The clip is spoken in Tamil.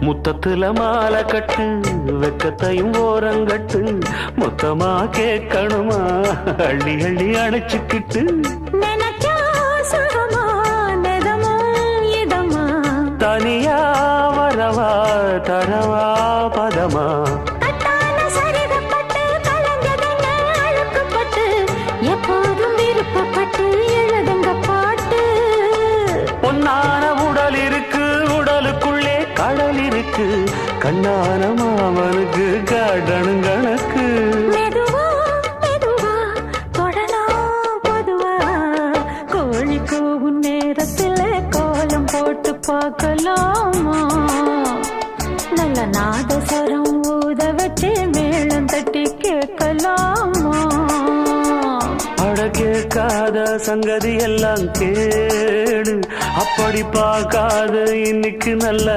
முத்தத்துல மாலை கட்டு வெக்கத்தையும் ஓரங்கட்டு மொத்தமா கேட்கணுமா அள்ளி அள்ளி அணைச்சுக்கிட்டு தனியா வரவா தரவா பதமா எப்போதும் விருப்பப்பட்டு எழுதுங்க பாட்டு பொன்னான உடல் இருக்கு உடலுக்குள்ளே கடல் இருக்கு கண்ணான மாமனுக்கு காடணும் கணக்கு மெதுவா மெதுவா தொடலாம் பொதுவா கோழி கூவும் நேரத்தில் கோலம் போட்டு பார்க்கலாமா நல்ல நாதஸ்வரம் ஊத வச்சு மேளம் தட்டி கேட்கலாமா அட கேட்காத சங்கதி எல்லாம் கேடு அப்படி பார்க்காத இன்னைக்கு நல்ல